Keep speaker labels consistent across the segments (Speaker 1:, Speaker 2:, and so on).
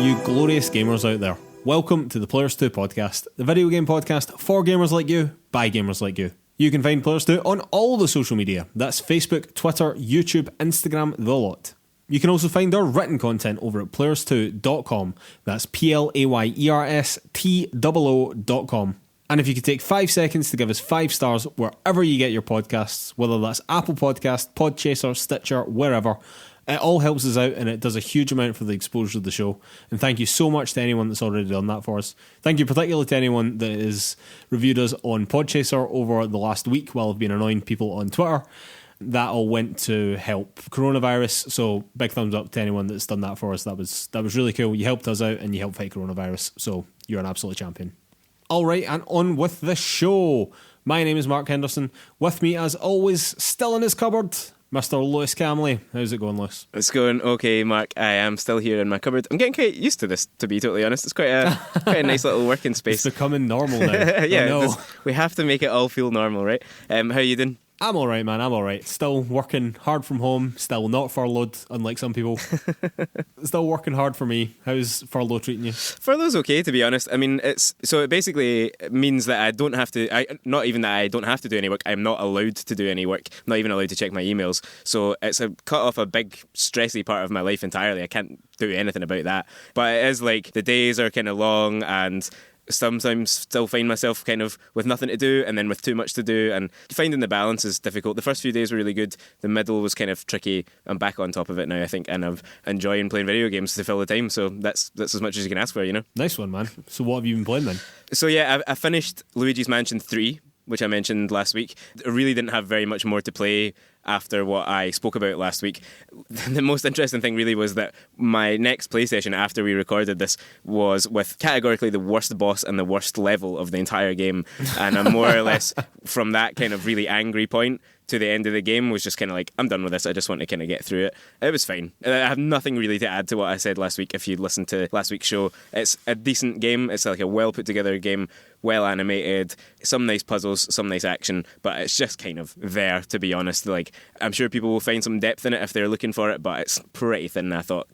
Speaker 1: you glorious gamers out there. Welcome to the PlayersToo Podcast, the video game podcast for gamers like you, by gamers like you. You can find PlayersToo on all the social media. That's Facebook, Twitter, YouTube, Instagram, the lot. You can also find our written content over at PlayersToo.com. That's PLAYERSTOO.com. And if you could take 5 seconds to give us 5 stars wherever you get your podcasts, whether that's Apple Podcast, Podchaser, Stitcher, wherever, it all helps us out and it does a huge amount for the exposure of the show. And thank you so much to anyone that's already done that for us. Thank you particularly to anyone that has reviewed us on Podchaser over the last week while I've been annoying people on Twitter. That all went to help coronavirus, so big thumbs up to anyone that's done that for us. That was really cool. You helped us out and you helped fight coronavirus, so you're an absolute champion. Alright, and on with the show. My name is Mark Henderson. With me, as always, still in his cupboard, Mr. Lewis Camley. How's it going, Lewis?
Speaker 2: It's going okay, Mark. I am still here in my cupboard. I'm getting quite used to this, to be totally honest. It's quite a nice little working space.
Speaker 1: It's becoming normal now.
Speaker 2: Yeah, we have to make it all feel normal, right? How are you doing?
Speaker 1: I'm alright, man. I'm alright. Still working hard from home. Still not furloughed, unlike some people. Still working hard for me. How's furlough treating you?
Speaker 2: Furlough's okay, to be honest. I mean, it basically means that I don't have to. Not even that I don't have to do any work. I'm not allowed to do any work. I'm not even allowed to check my emails. So it's cut off a big stressy part of my life entirely. I can't do anything about that. But it is like the days are kind of long and sometimes still find myself kind of with nothing to do and then with too much to do, and finding the balance is difficult. The first few days were really good. The middle was kind of tricky. I'm back on top of it now, I think, and I'm enjoying playing video games to fill the time, so that's as much as you can ask for, you know.
Speaker 1: Nice one, man. So what have you been playing then?
Speaker 2: So yeah, I finished Luigi's Mansion 3, which I mentioned last week. I really didn't have very much more to play after what I spoke about last week. The most interesting thing really was that my next play session after we recorded this was with categorically the worst boss and the worst level of the entire game. And I'm more or less from that kind of really angry point to the end of the game was just kind of like, I'm done with this. I just want to kind of get through it. It was fine. I have nothing really to add to what I said last week. If you listened to last week's show, it's a decent game. It's like a well put together game, well animated, some nice puzzles, some nice action, but it's just kind of there, to be honest. Like, I'm sure people will find some depth in it if they're looking for it, but it's pretty thin, I thought,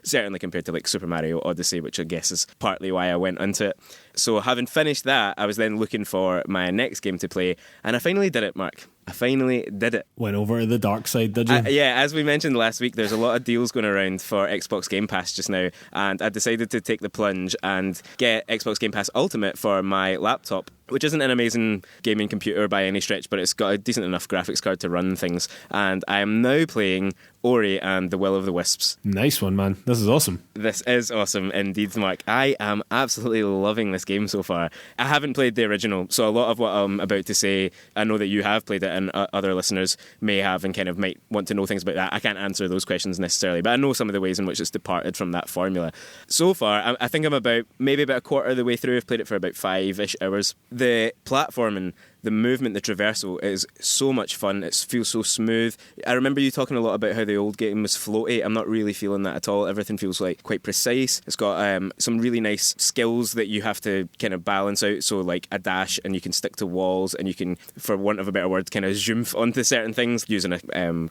Speaker 2: certainly compared to like Super Mario Odyssey, which I guess is partly why I went into it. So having finished that, I was then looking for my next game to play, and I finally did it, Mark. I finally did it.
Speaker 1: Went over to the dark side, did you?
Speaker 2: Yeah, as we mentioned last week, there's a lot of deals going around for Xbox Game Pass just now, and I decided to take the plunge and get Xbox Game Pass Ultimate for my laptop, which isn't an amazing gaming computer by any stretch, but it's got a decent enough graphics card to run things, and I am now playing Ori and the Will of the Wisps.
Speaker 1: Nice one, man. This is awesome.
Speaker 2: This is awesome indeed, Mark. I am absolutely loving this game so far. I haven't played the original, so a lot of what I'm about to say, I know that you have played it and other listeners may have and kind of might want to know things about that. I can't answer those questions necessarily, but I know some of the ways in which it's departed from that formula. So far, I think I'm maybe about a quarter of the way through. I've played it for about 5-ish hours. The platforming, the movement, the traversal is so much fun. It feels so smooth. I remember you talking a lot about how the old game was floaty. I'm not really feeling that at all. Everything feels like quite precise. It's got some really nice skills that you have to kind of balance out. So like a dash, and you can stick to walls, and you can, for want of a better word, kind of zoom onto certain things using a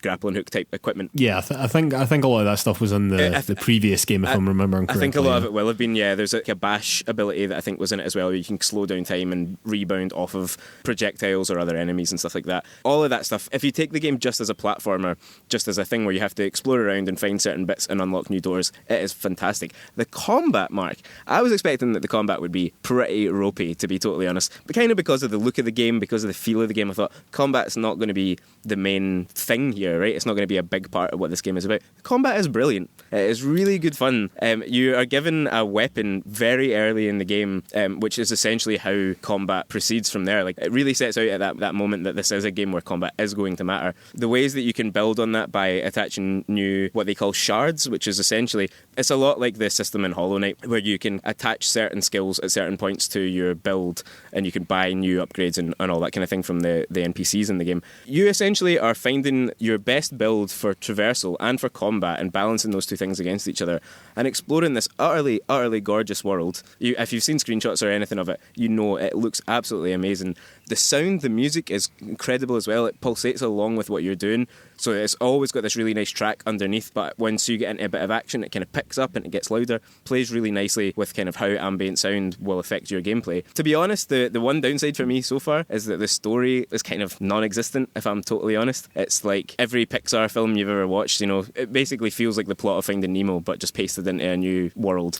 Speaker 2: grappling hook type equipment.
Speaker 1: Yeah, I think a lot of that stuff was in the previous game, if I'm remembering correctly.
Speaker 2: I think a lot of it will have been, yeah. There's like a bash ability that I think was in it as well, where you can slow down time and rebound off of projectiles or other enemies and stuff like that. All of that stuff, if you take the game just as a platformer, just as a thing where you have to explore around and find certain bits and unlock new doors, it is fantastic. The combat, Mark, I was expecting that the combat would be pretty ropey, to be totally honest, but kind of because of the look of the game, because of the feel of the game, I thought combat's not going to be the main thing here, right? It's not going to be a big part of what this game is about. The combat is brilliant. It is really good fun. You are given a weapon very early in the game, which is essentially how combat proceeds from there. Like, it really sets out at that moment that this is a game where combat is going to matter. The ways that you can build on that by attaching new, what they call shards, which is essentially, it's a lot like the system in Hollow Knight, where you can attach certain skills at certain points to your build, and you can buy new upgrades and all that kind of thing from the NPCs in the game. You essentially are finding your best build for traversal and for combat and balancing those two things against each other and exploring this utterly, utterly gorgeous world. If you've seen screenshots or anything of it, you know it looks absolutely amazing. The sound, the music is incredible as well. It pulsates along with what you're doing. So it's always got this really nice track underneath, but once you get into a bit of action, it kind of picks up and it gets louder. Plays really nicely with kind of how ambient sound will affect your gameplay. To be honest, the one downside for me so far is that the story is kind of non-existent, if I'm totally honest. It's like every Pixar film you've ever watched, you know, it basically feels like the plot of Finding Nemo, but just pasted into a new world.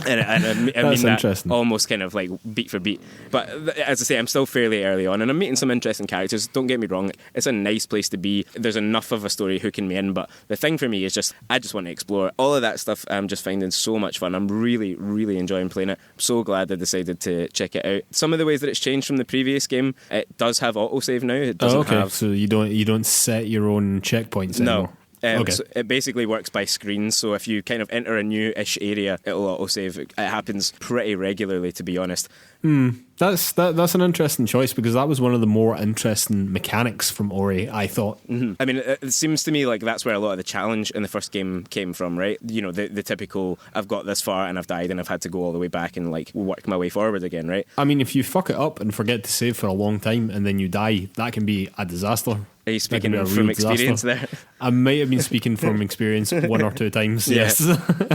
Speaker 2: and I mean that almost kind of like beat for beat. But as I say, I'm still fairly early on, and I'm meeting some interesting characters. Don't get me wrong, it's a nice place to be. There's enough of a story hooking me in, but the thing for me is just I just want to explore all of that stuff. I'm just finding so much fun. I'm really, really enjoying playing it. I'm so glad I decided to check it out. Some of the ways that it's changed from the previous game, it does have autosave now. It doesn't have.
Speaker 1: So you don't set your own checkpoints anymore.
Speaker 2: No. So it basically works by screens, so if you kind of enter a new-ish area, it'll autosave. It happens pretty regularly, to be honest.
Speaker 1: That's an interesting choice, because that was one of the more interesting mechanics from Ori, I thought.
Speaker 2: Mm-hmm. I mean, it seems to me like that's where a lot of the challenge in the first game came from, right? You know, the typical, I've got this far and I've died and I've had to go all the way back and like work my way forward again, right?
Speaker 1: I mean, if you fuck it up and forget to save for a long time and then you die, that can be a disaster.
Speaker 2: Are you speaking from experience there?
Speaker 1: I might have been speaking from experience one or two times, yes.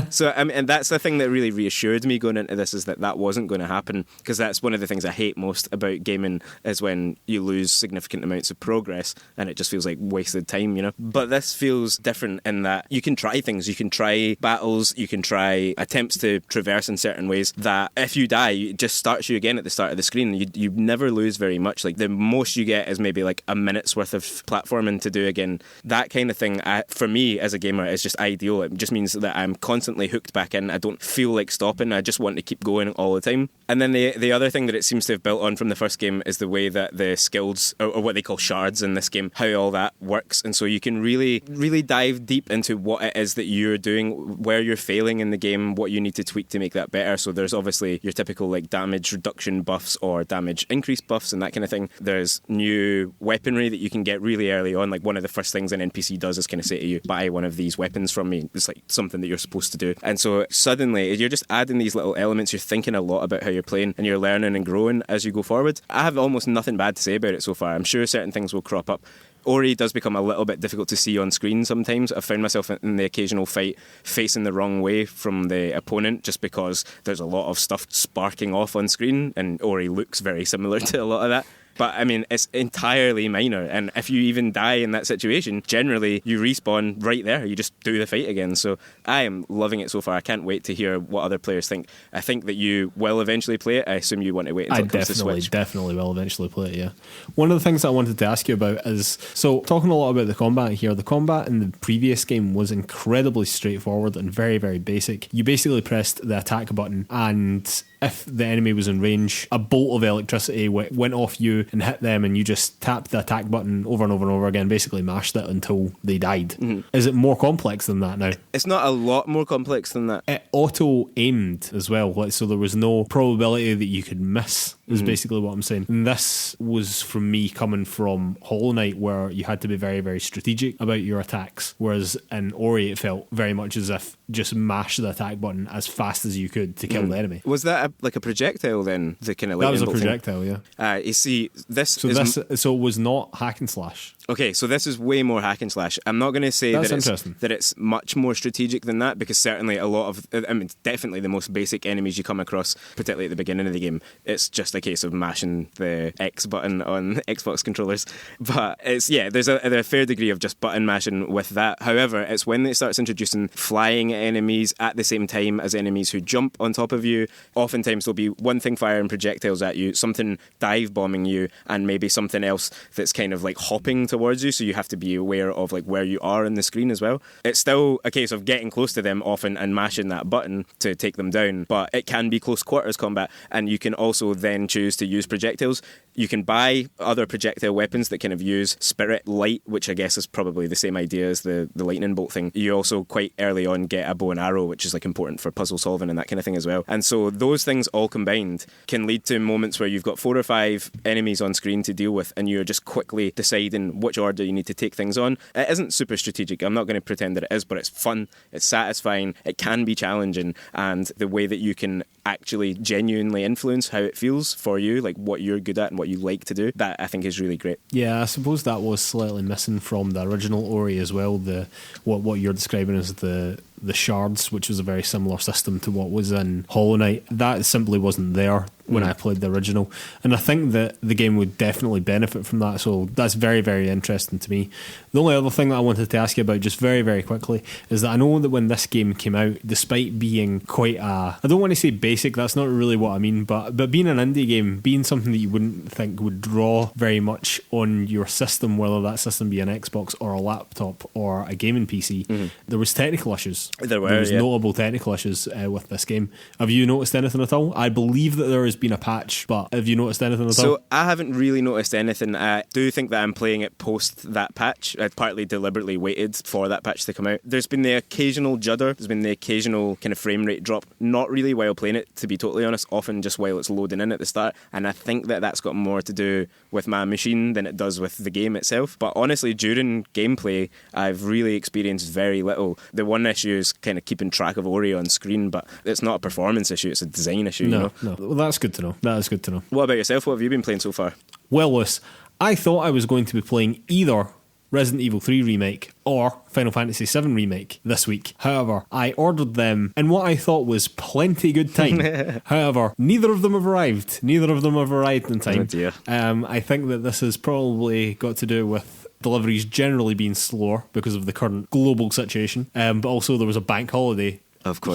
Speaker 2: So, I mean, and that's the thing that really reassured me going into this, is that wasn't going to happen, because that's one of the things I hate most about gaming, is when you lose significant amounts of progress and it just feels like wasted time, you know? But this feels different in that you can try things, you can try battles, you can try attempts to traverse in certain ways that if you die, it just starts you again at the start of the screen. You never lose very much. Like, the most you get is maybe like a minute's worth of platforming to do again. That kind of thing, for me as a gamer, is just ideal. It just means that I'm constantly hooked back in. I don't feel like stopping. I just want to keep going all the time. And then the other thing that it seems to have built on from the first game is the way that the skills, or what they call shards in this game, how all that works. And so you can really, really dive deep into what it is that you're doing, where you're failing in the game, what you need to tweak to make that better. So there's obviously your typical like damage reduction buffs or damage increase buffs and that kind of thing. There's new weaponry that you can get really early on. Like, one of the first things an NPC does is kind of say to you, buy one of these weapons from me. It's like something that you're supposed to do. And so suddenly you're just adding these little elements. You're thinking a lot about how you're playing, and you're learning and growing as you go forward. I have almost nothing bad to say about it so far. I'm sure certain things will crop up. Ori does become a little bit difficult to see on screen sometimes. I've found myself in the occasional fight facing the wrong way from the opponent, just because there's a lot of stuff sparking off on screen, and Ori looks very similar to a lot of that. But I mean, it's entirely minor, and if you even die in that situation, generally you respawn right there. You just do the fight again. So I am loving it so far. I can't wait to hear what other players think. I think that you will eventually play it. I assume you want to wait until it comes to Switch.
Speaker 1: I definitely will eventually play it, yeah. One of the things that I wanted to ask you about is, so talking a lot about the combat here, the combat in the previous game was incredibly straightforward and very, very basic. You basically pressed the attack button, and if the enemy was in range, a bolt of electricity went off you and hit them, and you just tapped the attack button over and over and over again, basically mashed it until they died. Mm-hmm. Is it more complex than that now?
Speaker 2: It's not a lot more complex than that.
Speaker 1: It auto-aimed as well, so there was no probability that you could miss, is basically what I'm saying. And this was from me coming from Hollow Knight, where you had to be very, very strategic about your attacks, whereas in Ori it felt very much as if just mash the attack button as fast as you could to kill the enemy.
Speaker 2: Was that like a projectile then? The kind of that
Speaker 1: was a projectile, yeah.
Speaker 2: You see, so
Speaker 1: it was not hack and slash.
Speaker 2: Okay, so this is way more hack and slash. I'm not going to say that it's much more strategic than that, because certainly a lot of, I mean, definitely the most basic enemies you come across, particularly at the beginning of the game, it's just a case of mashing the X button on Xbox controllers. But there's a fair degree of just button mashing with that. However, it's when it starts introducing flying enemies at the same time as enemies who jump on top of you. Oftentimes there'll be one thing firing projectiles at you, something dive bombing you, and maybe something else that's kind of like hopping towards you, so you have to be aware of like where you are in the screen as well. It's still a case of getting close to them often and mashing that button to take them down, but it can be close quarters combat, and you can also then choose to use projectiles. You can buy other projectile weapons that kind of use spirit light, which I guess is probably the same idea as the lightning bolt thing. You also quite early on get a bow and arrow, which is like important for puzzle solving and that kind of thing as well. And so those things all combined can lead to moments where you've got 4 or 5 enemies on screen to deal with, and you're just quickly deciding which order you need to take things on. It isn't super strategic. I'm not going to pretend that it is, but it's fun, it's satisfying, it can be challenging, and the way that you can actually genuinely influence how it feels for you, like what you're good at and what you like to do. That I think is really great.
Speaker 1: Yeah, I suppose that was slightly missing from the original Ori as well. The what you're describing as the shards, which was a very similar system to what was in Hollow Knight. That simply wasn't there when I played the original, and I think that the game would definitely benefit from that, so that's very, very interesting to me. The only other thing that I wanted to ask you about just very, very quickly is that I know that when this game came out, despite being quite I don't want to say basic, that's not really what I mean, but being an indie game, being something that you wouldn't think would draw very much on your system, whether that system be an Xbox or a laptop or a gaming PC, there was technical issues. There was notable technical issues with this game. Have you noticed anything at all? I believe that there has been a patch, but have you noticed anything at all?
Speaker 2: So I haven't really noticed anything. I do think that I'm playing it post that patch. I partly deliberately waited for that patch to come out. There's been the occasional judder, there's been the occasional kind of frame rate drop, not really while playing it, to be totally honest, often just while it's loading in at the start, and I think that that's got more to do with my machine than it does with the game itself. But honestly, during gameplay, I've really experienced very little. The one issue is kind of keeping track of Ori on screen, but it's not a performance issue, it's a design issue.
Speaker 1: No. Well, that's good to know. That is good to know.
Speaker 2: What about yourself? What have you been playing so far?
Speaker 1: Well, Lewis, I thought I was going to be playing either Resident Evil 3 Remake or Final Fantasy 7 Remake this week. However, I ordered them in what I thought was plenty good time. However, neither of them have arrived. Neither of them have arrived in time.
Speaker 2: Oh dear.
Speaker 1: I think that this has probably got to do with deliveries generally being slower because of the current global situation. But also there was a bank holiday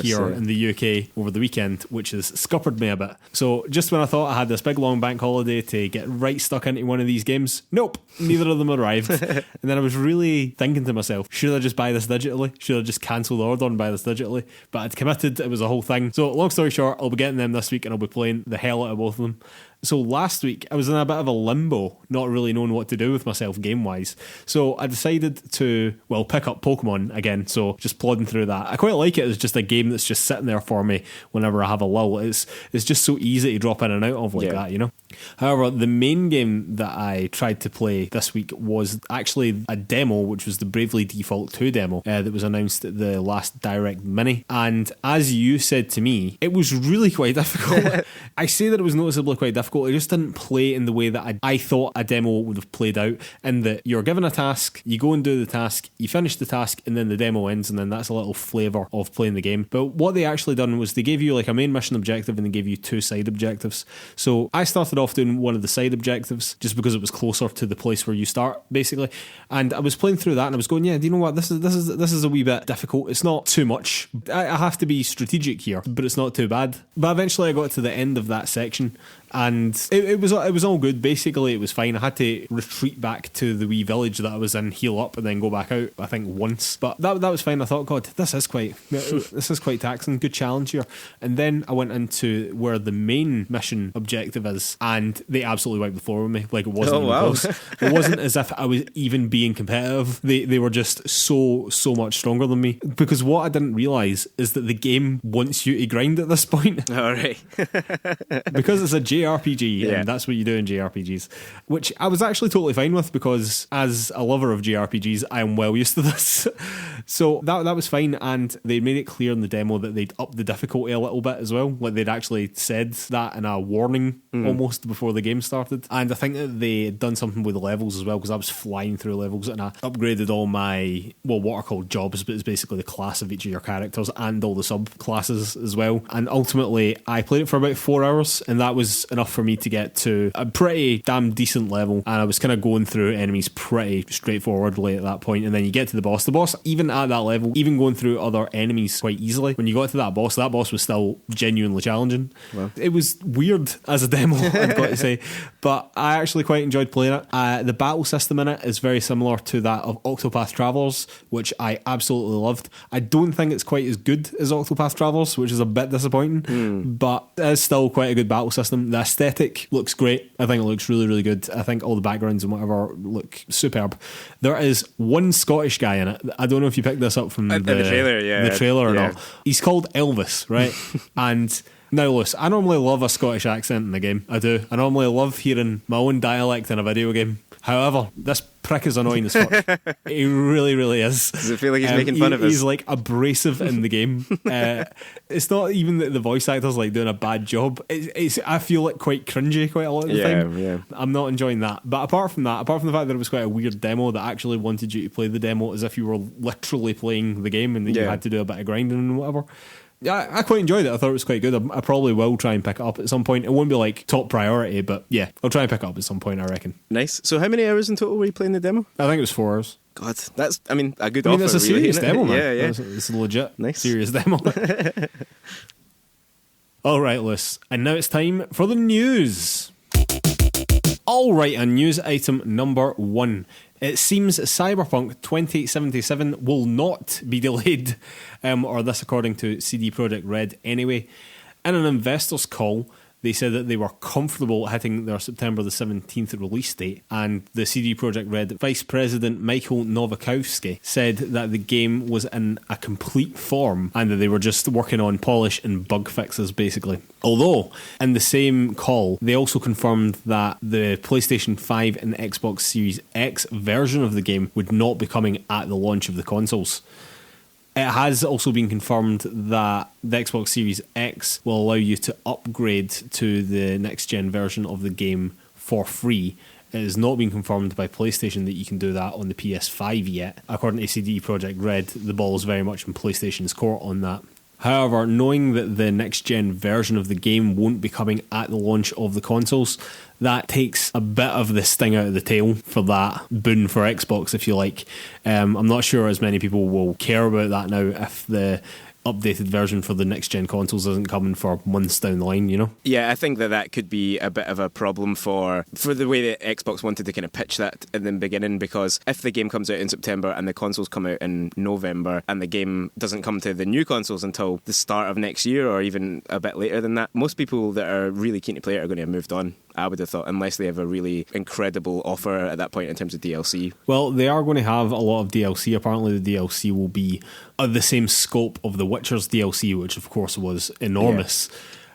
Speaker 1: here in the UK over the weekend, which has scuppered me a bit. So just when I thought I had this big long bank holiday to get right stuck into one of these games, nope, neither of them arrived. And then I was really thinking to myself, should I just buy this digitally? Should I just cancel the order and buy this digitally? But I'd committed, it was a whole thing. So long story short, I'll be getting them this week and I'll be playing the hell out of both of them. So last week, I was in a bit of a limbo, not really knowing what to do with myself game-wise. So I decided to, pick up Pokemon again, so just plodding through that. I quite like it as just a game that's just sitting there for me whenever I have a lull. It's just so easy to drop in and out of like that, you know? However, the main game that I tried to play this week was actually a demo, which was the Bravely Default 2 demo that was announced at the last Direct Mini. And as you said to me, it was really quite difficult. I say that it was noticeably quite difficult. It just didn't play in the way that I thought a demo would have played out, in that you're given a task, you go and do the task, you finish the task, and then the demo ends, and then that's a little flavour of playing the game. But what they actually done was they gave you like a main mission objective and they gave you 2 side objectives. So I started off doing one of the side objectives just because it was closer to the place where you start, basically. And I was playing through that and I was going, yeah, do you know what? This is a wee bit difficult. It's not too much. I have to be strategic here, but it's not too bad. But eventually I got to the end of that section and it was all good. Basically, it was fine. I had to retreat back to the wee village that I was in, heal up, and then go back out, I think, once. But that was fine. I thought, God, this is quite taxing. Good challenge here. And then I went into where the main mission objective is, and they absolutely wiped the floor with me. Like, it wasn't even close. It wasn't as if I was even being competitive. They were just so much stronger than me. Because what I didn't realise is that the game wants you to grind at this point.
Speaker 2: All right.
Speaker 1: Because it's a JRPG, and that's what you do in JRPGs, which I was actually totally fine with, because as a lover of JRPGs, I am well used to this. So that was fine, and they made it clear in the demo that they'd up the difficulty a little bit as well. Like, they'd actually said that in a warning almost before the game started. And I think that they had done something with the levels as well, because I was flying through levels, and I upgraded all my, what are called jobs, but it's basically the class of each of your characters and all the subclasses as well. And ultimately, I played it for about 4 hours, and that was enough for me to get to a pretty damn decent level, and I was kind of going through enemies pretty straightforwardly at that point. And then you get to the boss, even at that level, even going through other enemies quite easily, when you got to that boss was still genuinely challenging. Wow. It was weird as a demo, I've got to say, but I actually quite enjoyed playing it. The battle system in it is very similar to that of Octopath Travelers, which I absolutely loved. I don't think it's quite as good as Octopath Travelers, which is a bit disappointing, but it is still quite a good battle system. The aesthetic looks great. I think it looks really, really good. I think all the backgrounds and whatever look superb. There is one Scottish guy in it. I don't know if you picked this up from the trailer or not. He's called Elvis, right? And now, listen, I normally love a Scottish accent in the game. I do. I normally love hearing my own dialect in a video game. However, this prick is annoying as fuck. He really, really is.
Speaker 2: Does it feel like he's making fun of us?
Speaker 1: He's like abrasive in the game. It's not even that the voice actor's like doing a bad job. I feel like quite cringy quite a lot of the time.
Speaker 2: Yeah.
Speaker 1: I'm not enjoying that. But apart from the fact that it was quite a weird demo that actually wanted you to play the demo as if you were literally playing the game and that you had to do a bit of grinding and whatever. Yeah, I quite enjoyed it. I thought it was quite good. I probably will try and pick it up at some point. It won't be like top priority, but yeah, I'll try and pick it up at some point, I reckon.
Speaker 2: Nice. So how many hours in total were you playing the demo?
Speaker 1: I think it was 4 hours.
Speaker 2: God, that's, a good offer.
Speaker 1: It's a serious
Speaker 2: really,
Speaker 1: demo, man.
Speaker 2: Yeah.
Speaker 1: It's a legit,
Speaker 2: nice.
Speaker 1: serious demo. All right, Liz. And now it's time for the news. All right, and news item number 1. It seems Cyberpunk 2077 will not be delayed, or this according to CD Projekt Red anyway. In an investor's call, they said that they were comfortable hitting their September the 17th release date, and the CD Projekt Red Vice President Michael Nowakowski said that the game was in a complete form and that they were just working on polish and bug fixes basically. Although, in the same call, they also confirmed that the PlayStation 5 and Xbox Series X version of the game would not be coming at the launch of the consoles. It has also been confirmed that the Xbox Series X will allow you to upgrade to the next-gen version of the game for free. It has not been confirmed by PlayStation that you can do that on the PS5 yet. According to CD Projekt Red, the ball is very much in PlayStation's court on that. However, knowing that the next-gen version of the game won't be coming at the launch of the consoles, that takes a bit of the sting out of the tail for that boon for Xbox, if you like. I'm not sure as many people will care about that now if the updated version for the next gen consoles isn't coming for months down the line, you know?
Speaker 2: Yeah, I think that could be a bit of a problem for the way that Xbox wanted to kind of pitch that in the beginning, because if the game comes out in September and the consoles come out in November and the game doesn't come to the new consoles until the start of next year or even a bit later than that, most people that are really keen to play it are going to have moved on, I would have thought, unless they have a really incredible offer at that point in terms of DLC.
Speaker 1: Well, they are going to have a lot of DLC. Apparently the DLC will be of the same scope of The Witcher's DLC, which of course was enormous.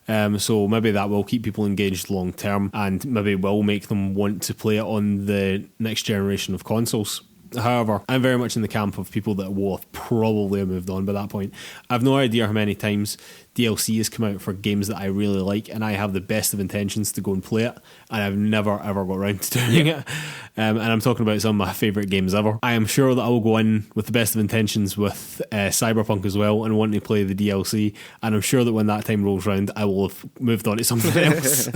Speaker 1: Yeah. So maybe that will keep people engaged long term and maybe will make them want to play it on the next generation of consoles. However, I'm very much in the camp of people that will have probably moved on by that point. I've no idea how many times DLC has come out for games that I really like, and I have the best of intentions to go and play it, and I've never ever got around to doing it. And I'm talking about some of my favourite games ever. I am sure that I will go in with the best of intentions with Cyberpunk as well and wanting to play the DLC, and I'm sure that when that time rolls around I will have moved on to something else.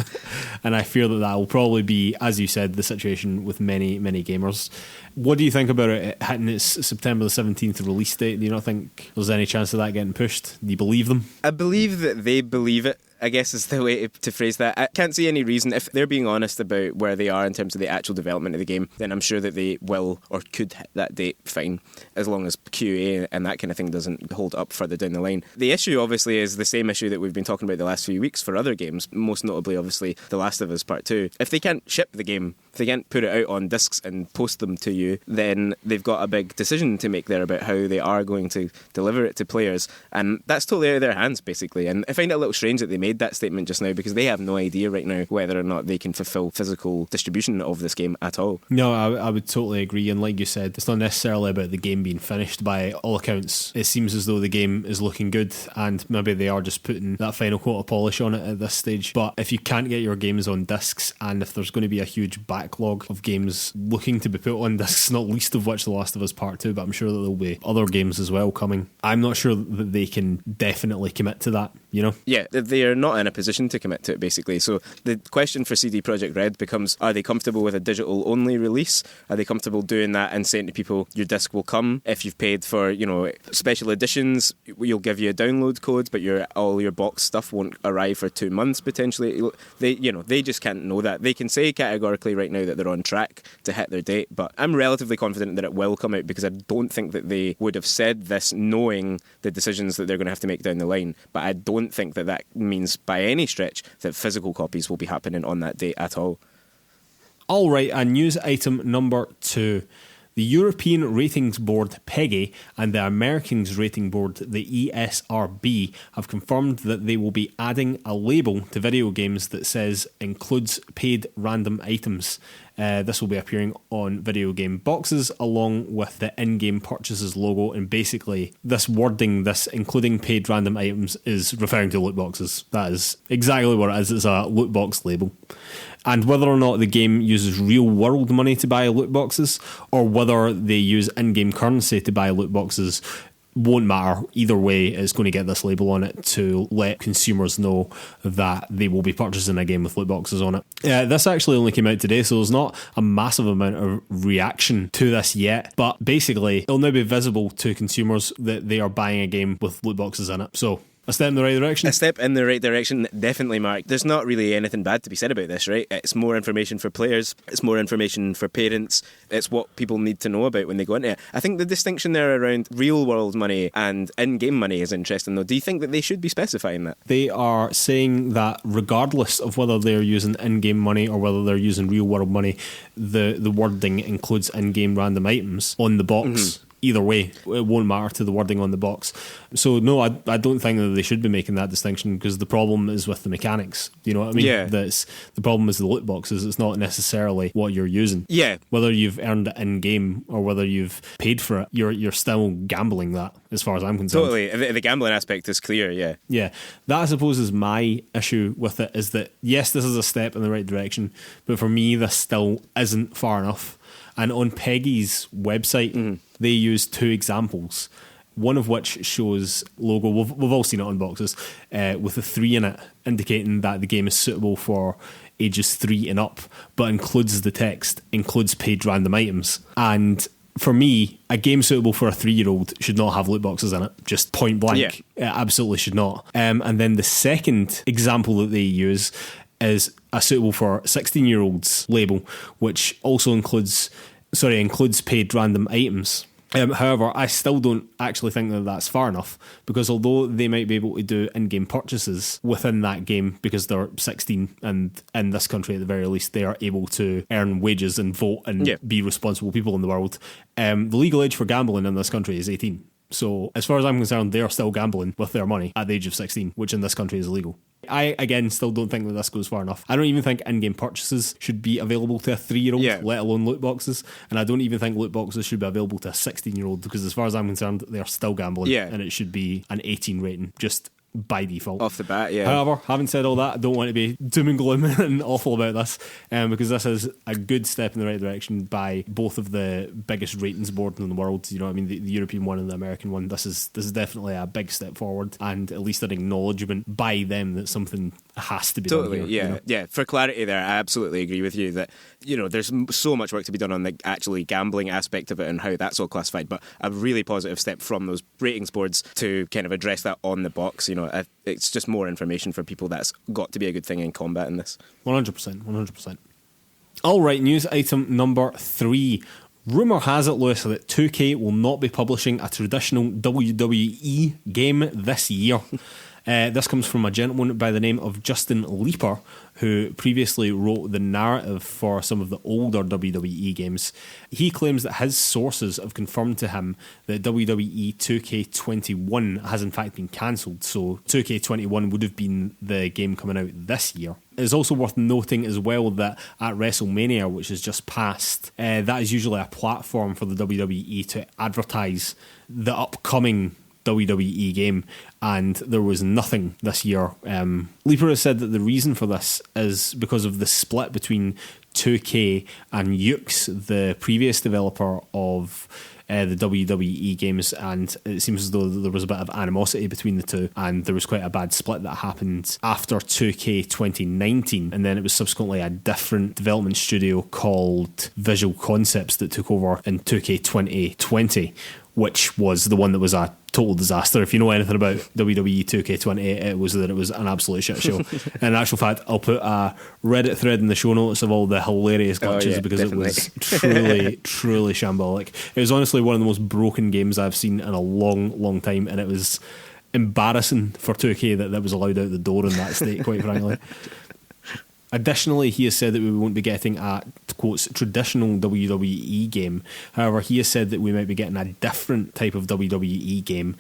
Speaker 1: And I fear that will probably be, as you said, the situation with many gamers. What do you think about it hitting its September the 17th release date? Do you not think there's any chance of that getting pushed? Do you believe them?
Speaker 2: I believe that they believe it, I guess is the way to phrase that. I can't see any reason. If they're being honest about where they are in terms of the actual development of the game, then I'm sure that they will or could hit that date fine, as long as QA and that kind of thing doesn't hold up further down the line. The issue obviously is the same issue that we've been talking about the last few weeks for other games, most notably obviously The Last of Us Part 2. If they can't ship the game, if they can't put it out on discs and post them to you, then they've got a big decision to make there about how they are going to deliver it to players, and that's totally out of their hands basically. And I find it a little strange that they made that statement just now, because they have no idea right now whether or not they can fulfill physical distribution of this game at all.
Speaker 1: No, I would totally agree, and like you said, it's not necessarily about the game being finished. By all accounts, it seems as though the game is looking good, and maybe they are just putting that final coat of polish on it at this stage. But if you can't get your games on discs, and if there's going to be a huge backlog of games looking to be put on discs, not least of which The Last of Us Part 2, but I'm sure that there'll be other games as well coming, I'm not sure that they can definitely commit to that, you know?
Speaker 2: Yeah, they are not in a position to commit to it basically. So the question for CD Projekt Red becomes, are they comfortable with a digital only release? Are they comfortable doing that and saying to people, your disc will come if you've paid for, you know, special editions, you'll give you a download code, but all your box stuff won't arrive for 2 months potentially. They just can't know that. They can say categorically right now that they're on track to hit their date, but I'm relatively confident that it will come out, because I don't think that they would have said this knowing the decisions that they're going to have to make down the line. But I don't think that means by any stretch that physical copies will be happening on that date at all.
Speaker 1: All right, and news item number 2. The European Ratings Board, PEGI, and the Americans Rating Board, the ESRB, have confirmed that they will be adding a label to video games that says includes paid random items. This will be appearing on video game boxes along with the in-game purchases logo, and basically this wording, this including paid random items, is referring to loot boxes. That is exactly what it is. It's a loot box label. And whether or not the game uses real world money to buy loot boxes, or whether they use in-game currency to buy loot boxes, won't matter. Either way, it's going to get this label on it to let consumers know that they will be purchasing a game with loot boxes on it. This actually only came out today, so there's not a massive amount of reaction to this yet, but basically it'll now be visible to consumers that they are buying a game with loot boxes in it. So a step in the right direction?
Speaker 2: A step in the right direction, definitely, Mark. There's not really anything bad to be said about this, right? It's more information for players, it's more information for parents, it's what people need to know about when they go into it. I think the distinction there around real world money and in-game money is interesting, though. Do you think that they should be specifying that?
Speaker 1: They are saying that regardless of whether they're using in-game money or whether they're using real world money, the wording includes in-game random items on the box. Mm-hmm. Either way, it won't matter to the wording on the box. So no, I don't think that they should be making that distinction, because the problem is with the mechanics. You know what I mean?
Speaker 2: Yeah.
Speaker 1: The problem is the loot boxes. It's not necessarily what you're using.
Speaker 2: Yeah.
Speaker 1: Whether you've earned it in game or whether you've paid for it, you're still gambling that, as far as I'm concerned.
Speaker 2: Totally. The gambling aspect is clear, yeah.
Speaker 1: Yeah. That, I suppose, is my issue with it, is that yes, this is a step in the right direction, but for me this still isn't far enough. And on PEGI's website, they use two examples, one of which shows logo, we've all seen it on boxes, with a 3 in it, indicating that the game is suitable for ages 3 and up, but includes the text, includes paid random items. And for me, a game suitable for a 3-year-old should not have loot boxes in it, just point blank.
Speaker 2: Yeah.
Speaker 1: It absolutely should not. And then the second example that they use is a suitable for 16-year-olds label, which also includes paid random items. However, I still don't actually think that that's far enough, because although they might be able to do in-game purchases within that game because they're 16, and in this country at the very least they are able to earn wages and vote and be responsible people in the world, the legal age for gambling in this country is 18. So as far as I'm concerned, they are still gambling with their money at the age of 16, which in this country is illegal. I, again, still don't think that this goes far enough. I don't even think in-game purchases should be available to a 3-year-old, let alone loot boxes. And I don't even think loot boxes should be available to a 16-year-old, because as far as I'm concerned, they are still gambling. And it should be an 18 rating, just by default.
Speaker 2: Off the bat, yeah.
Speaker 1: However, having said all that, I don't want to be doom and gloom and awful about this, because this is a good step in the right direction by both of the biggest ratings boards in the world. You know what I mean? The European one and the American one. This is definitely a big step forward, and at least an acknowledgement by them that something has to be done here.
Speaker 2: Yeah,
Speaker 1: you know?
Speaker 2: yeah. For clarity there, I absolutely agree with you that, you know, there's so much work to be done on the actually gambling aspect of it and how that's all classified, but a really positive step from those ratings boards to kind of address that on the box. You know, it's just more information for people. That's got to be a good thing in combat in this.
Speaker 1: 100%. All right, news item number 3. Rumour has it, Lewis, that 2K will not be publishing a traditional WWE game this year. This comes from a gentleman by the name of Justin Leeper, who previously wrote the narrative for some of the older WWE games. He claims that his sources have confirmed to him that WWE 2K21 has in fact been cancelled, so 2K21 would have been the game coming out this year. It's also worth noting as well that at WrestleMania, which has just passed, that is usually a platform for the WWE to advertise the upcoming WWE game, and there was nothing this year. Leeper has said that the reason for this is because of the split between 2K and Yuke's, the previous developer of the WWE games, and it seems as though there was a bit of animosity between the two, and there was quite a bad split that happened after 2K 2019, and then it was subsequently a different development studio called Visual Concepts that took over in 2K 2020, which was the one that was a total disaster. If you know anything about WWE 2K20, it was an absolute shit show. And in actual fact, I'll put a Reddit thread in the show notes of all the hilarious glitches, because definitely. It was truly shambolic. It was honestly one of the most broken games I've seen in a long time, and it was embarrassing for 2K that was allowed out the door in that state, quite frankly. Additionally, he has said that we won't be getting a, quotes, traditional WWE game. However, he has said that we might be getting a different type of WWE game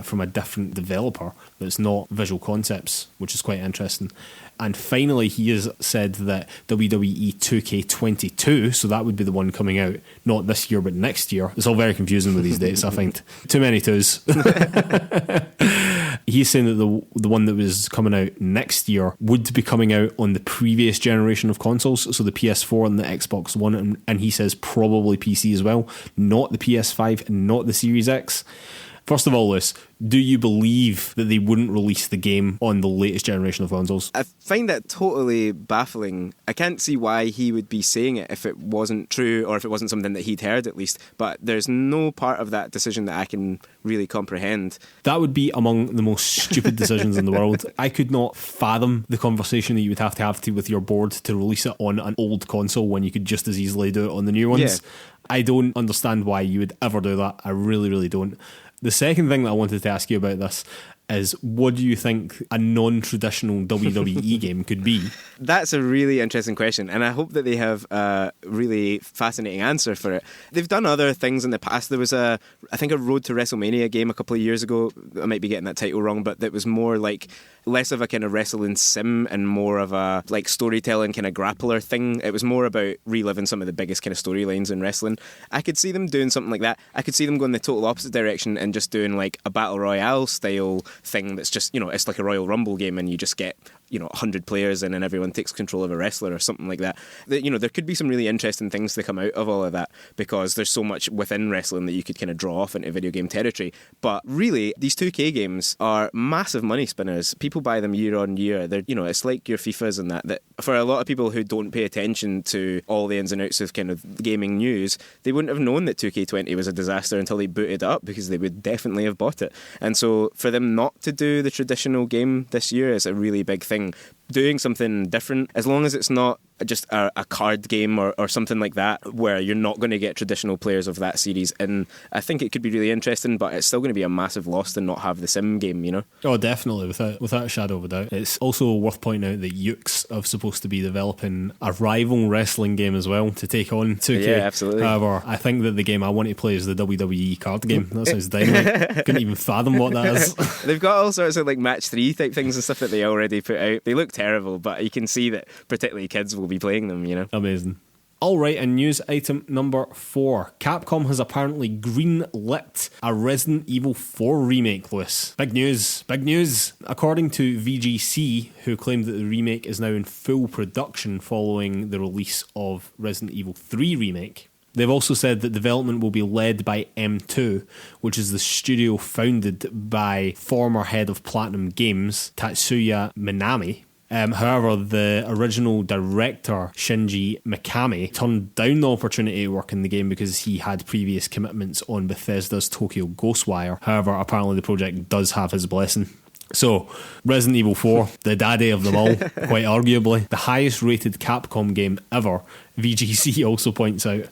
Speaker 1: from a different developer that's not Visual Concepts, which is quite interesting. And finally, he has said that WWE 2K22, so that would be the one coming out, not this year, but next year. It's all very confusing with these dates, I find. Too many twos. He's saying that the one that was coming out next year would be coming out on the previous generation of consoles, so the PS4 and the Xbox One, and he says probably PC as well, not the PS5, not the Series X. First of all, Lewis, do you believe that they wouldn't release the game on the latest generation of consoles?
Speaker 2: I find that totally baffling. I can't see why he would be saying it if it wasn't true or if it wasn't something that he'd heard at least. But there's no part of that decision that I can really comprehend.
Speaker 1: That would be among the most stupid decisions in the world. I could not fathom the conversation that you would have to with your board to release it on an old console when you could just as easily do it on the new ones.
Speaker 2: Yeah.
Speaker 1: I don't understand why you would ever do that. I really, really don't. The second thing that I wanted to ask you about this is, what do you think a non-traditional WWE game could be?
Speaker 2: That's a really interesting question, and I hope that they have a really fascinating answer for it. They've done other things in the past. There was I think a Road to WrestleMania game a couple of years ago. I might be getting that title wrong, but that was more like less of a kind of wrestling sim and more of a like storytelling kind of grappler thing. It was more about reliving some of the biggest kind of storylines in wrestling. I could see them doing something like that. I could see them going the total opposite direction and just doing like a Battle Royale style thing that's just, it's like a Royal Rumble game and you just get 100 players in and everyone takes control of a wrestler or something like that. There could be some really interesting things to come out of all of that because there's so much within wrestling that you could kind of draw off into video game territory. But really, these 2K games are massive money spinners. People buy them year on year. They're, it's like your FIFAs and that for a lot of people who don't pay attention to all the ins and outs of kind of gaming news, they wouldn't have known that 2K20 was a disaster until they booted it up because they would definitely have bought it. And so for them not to do the traditional game this year is a really big thing. Doing something different, as long as it's not just a card game or something like that where you're not going to get traditional players of that series, and I think it could be really interesting, but it's still going to be a massive loss to not have the sim game,
Speaker 1: Oh, definitely, without a shadow of a doubt. It's also worth pointing out that Yuke's are supposed to be developing a rival wrestling game as well to take on 2K.
Speaker 2: Yeah, absolutely.
Speaker 1: However, I think that the game I want to play is the WWE card game. That sounds dynamite. Couldn't even fathom what that is.
Speaker 2: They've got all sorts of like match 3 type things and stuff that they already put out. They look terrible, but you can see that particularly kids will be playing them,
Speaker 1: Amazing. Alright, and news item number 4. Capcom has apparently greenlit a Resident Evil 4 remake, Lewis. Big news, big news. According to VGC, who claimed that the remake is now in full production following the release of Resident Evil 3 Remake. They've also said that development will be led by M2, which is the studio founded by former head of Platinum Games, Tatsuya Minami. However, the original director, Shinji Mikami, turned down the opportunity to work in the game because he had previous commitments on Bethesda's Tokyo Ghostwire. However, apparently the project does have his blessing. So, Resident Evil 4, the daddy of them all, quite arguably. The highest rated Capcom game ever, VGC also points out,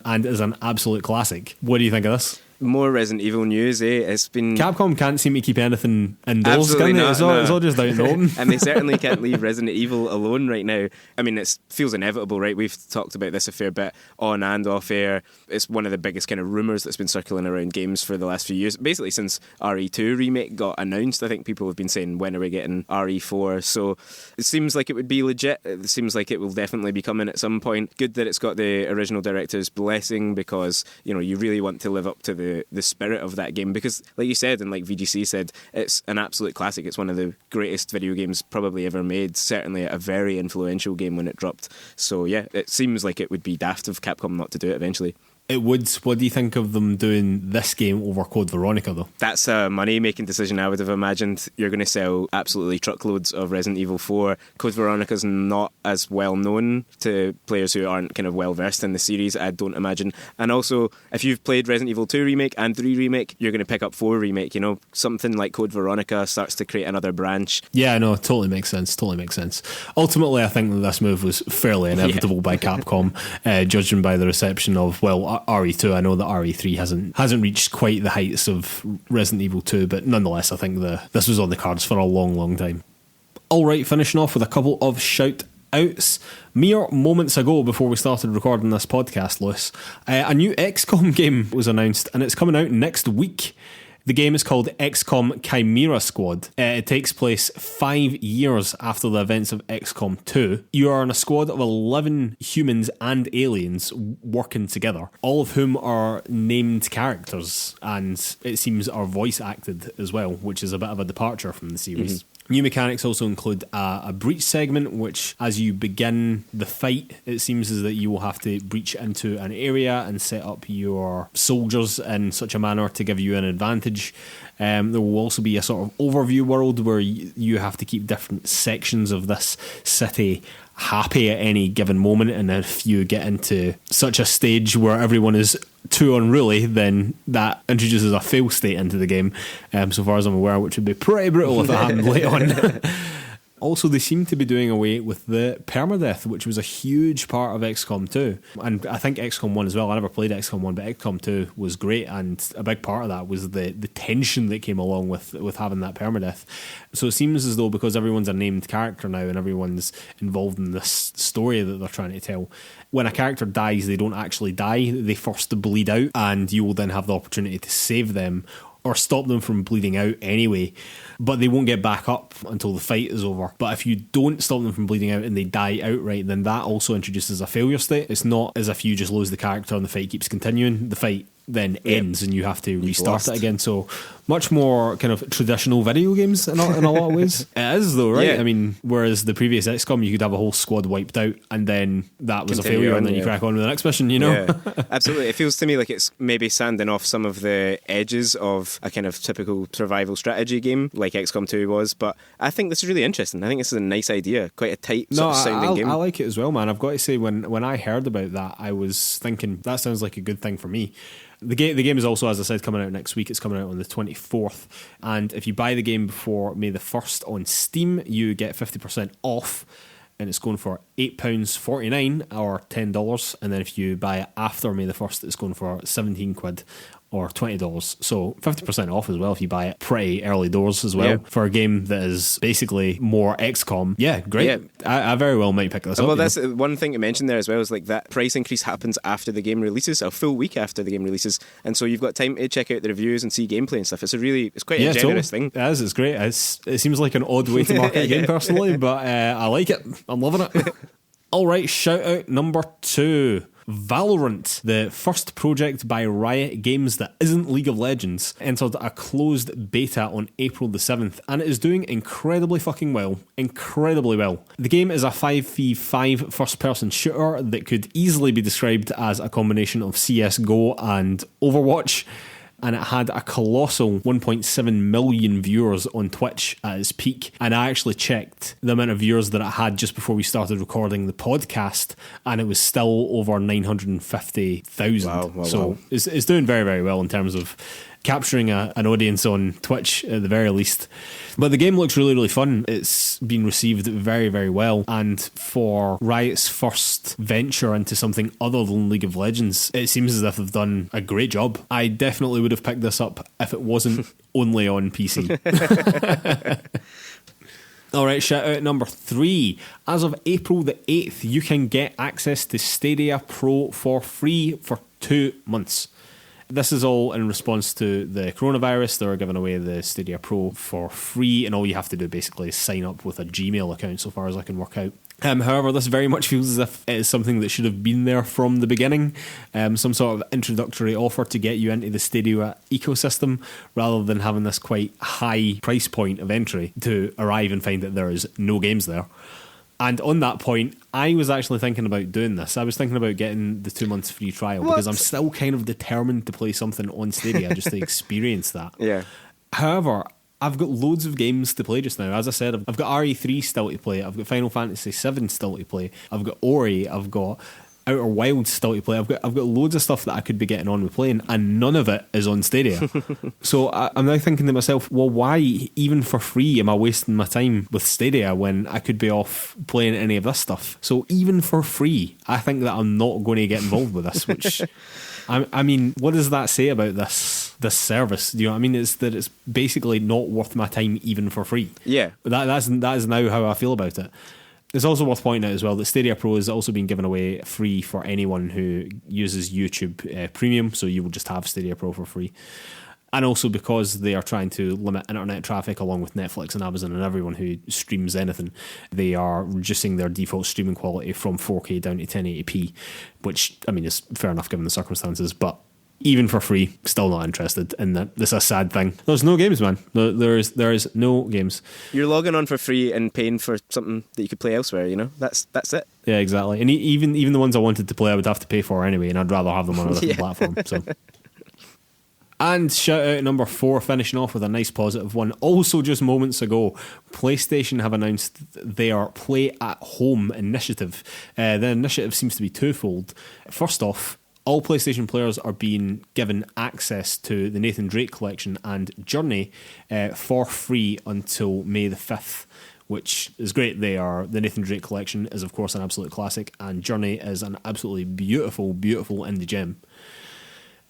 Speaker 1: and is an absolute classic. What do you think of this?
Speaker 2: More Resident Evil news, It's been...
Speaker 1: Capcom can't seem to keep anything indoors, can they? It's all just out in the open.
Speaker 2: And they certainly can't leave Resident Evil alone right now. I mean, it feels inevitable, right? We've talked about this a fair bit on and off air. It's one of the biggest kind of rumours that's been circling around games for the last few years. Basically, since RE2 Remake got announced, I think people have been saying, when are we getting RE4? So it seems like it would be legit. It seems like it will definitely be coming at some point. Good that it's got the original director's blessing because, you really want to live up to the spirit of that game because, like you said, and like VGC said, it's an absolute classic. It's one of the greatest video games probably ever made, certainly a very influential game when it dropped. So yeah, it seems like it would be daft of Capcom not to do it eventually. It would. What do you think of them doing this game over Code Veronica, though? That's a money-making decision, I would have imagined. You're going to sell absolutely truckloads of Resident Evil 4. Code Veronica's not as well known to players who aren't kind of well-versed in the series, I don't imagine. And also, if you've played Resident Evil 2 Remake and 3 Remake, you're going to pick up 4 Remake. Something like Code Veronica starts to create another branch. Yeah, no, totally makes sense. Ultimately, I think that this move was fairly inevitable by Capcom, judging by the reception of, RE2. I know that RE3 hasn't reached quite the heights of Resident Evil 2, but nonetheless, I think this was on the cards for a long, long time. Alright, finishing off with a couple of shout
Speaker 1: out mere moments ago before we started recording this podcast, Lewis. A new XCOM game was announced, and it's coming out next week. The game is called XCOM Chimera Squad. It takes place 5 years after the events of XCOM 2. You are in a squad of 11 humans and aliens working together, all of whom are named characters, and it seems are voice acted as well, which is a bit of a departure from the series. Mm-hmm. New mechanics also include a breach segment, which as you begin the fight, it seems as that you will have to breach into an area and set up your soldiers in such a manner to give you an advantage. There will also be a sort of overview world where you have to keep different sections of this city happy at any given moment, and if you get into such a stage where everyone is too unruly, then that introduces a fail state into the game, so far as I'm aware, which would be pretty brutal if it happened late on. Also, they seem to be doing away with the permadeath, which was a huge part of XCOM 2. And I think XCOM 1 as well. I never played XCOM 1, but XCOM 2 was great. And a big part of that was the tension that came along with having that permadeath. So it seems as though because everyone's a named character now and everyone's involved in this story that they're trying to tell, when a character dies, they don't actually die. They first bleed out, and you will then have the opportunity to save them or stop them from bleeding out anyway, but they won't get back up until the fight is over. But if you don't stop them from bleeding out and they die outright, then that also introduces a failure state. It's not as if you just lose the character and the fight keeps continuing. The fight then ends and you have to restart it again. So much more kind of traditional video games in a lot of ways. It is though, right? Yeah. I mean, whereas the previous XCOM, you could have a whole squad wiped out and then that was a failure and then you crack on with the next mission, you know?
Speaker 2: Yeah, absolutely. It feels to me like it's maybe sanding off some of the edges of a kind of typical survival strategy game like XCOM 2 was, but I think this is really interesting. I think this is a nice idea, quite a tight sort of sounding game.
Speaker 1: I like it as well, man. I've got to say, when I heard about that, I was thinking, that sounds like a good thing for me. The game is also, as I said, coming out next week. It's coming out on the 24th. And if you buy the game before May the 1st on Steam, you get 50% off. And it's going for £8.49 or $10. And then if you buy it after May the 1st, it's going for 17 quid or $20. So 50% off as well if you buy it pretty early doors as well, for a game that is basically more XCOM. Yeah, great. Yeah. I very well might pick this up.
Speaker 2: Well, that's one thing to mention there as well, is like that price increase happens after the game releases, a full week after the game releases, and so you've got time to check out the reviews and see gameplay and stuff. It's quite a generous thing.
Speaker 1: It is, it's great. It seems like an odd way to market a game personally, but I like it. I'm loving it. Alright, shout out number 2. Valorant, the first project by Riot Games that isn't League of Legends, entered a closed beta on April the 7th, and it is doing incredibly fucking well. Incredibly well. The game is a 5v5 first-person shooter that could easily be described as a combination of CSGO and Overwatch, and it had a colossal 1.7 million viewers on Twitch at its peak. And I actually checked the amount of viewers that it had just before we started recording the podcast, and it was still over 950,000. Wow. It's doing very, very well in terms of capturing an audience on Twitch at the very least. But the game looks really, really fun. It's been received very, very well. And for Riot's first venture into something other than League of Legends, it seems as if they've done a great job. I definitely would have picked this up if it wasn't only on PC. Alright, shout out number 3. As of April the 8th, you can get access to Stadia Pro for free for 2 months. This is all in response to the coronavirus. They're giving away the Stadia Pro for free, and all you have to do basically is sign up with a Gmail account, so far as I can work out. However, this very much feels as if it is something that should have been there from the beginning. Some sort of introductory offer to get you into the Stadia ecosystem, rather than having this quite high price point of entry to arrive and find that there is no games there. And on that point, I was actually thinking about doing this. I was thinking about getting the 2 months free trial because I'm still kind of determined to play something on Stadia just to experience that.
Speaker 2: Yeah.
Speaker 1: However, I've got loads of games to play just now. As I said, I've got RE3 still to play. I've got Final Fantasy VII still to play. I've got Ori. I've got Outer Wilds still to play. I've got loads of stuff that I could be getting on with playing, and none of it is on Stadia. So I'm now thinking to myself, well, why, even for free, am I wasting my time with Stadia when I could be off playing any of this stuff? So even for free, I think that I'm not going to get involved with this, which... I mean, what does that say about this service? Do you know what I mean? It's that it's basically not worth my time even for free.
Speaker 2: Yeah.
Speaker 1: That is now how I feel about it. It's also worth pointing out as well that Stadia Pro is also being given away free for anyone who uses YouTube Premium, so you will just have Stadia Pro for free. And also because they are trying to limit internet traffic along with Netflix and Amazon and everyone who streams anything, they are reducing their default streaming quality from 4K down to 1080p, which, I mean, is fair enough given the circumstances, but even for free, still not interested in that. This is a sad thing. There's no games, man. There is no games.
Speaker 2: You're logging on for free and paying for something that you could play elsewhere, you know? That's it.
Speaker 1: Yeah, exactly. And even the ones I wanted to play, I would have to pay for anyway, and I'd rather have them on a different platform. So. And shout out number 4, finishing off with a nice positive one. Also just moments ago, PlayStation have announced their Play at Home initiative. The initiative seems to be twofold. First off, all PlayStation players are being given access to the Nathan Drake collection and Journey for free until May the 5th, which is great. The Nathan Drake collection is, of course, an absolute classic, and Journey is an absolutely beautiful, beautiful indie gem.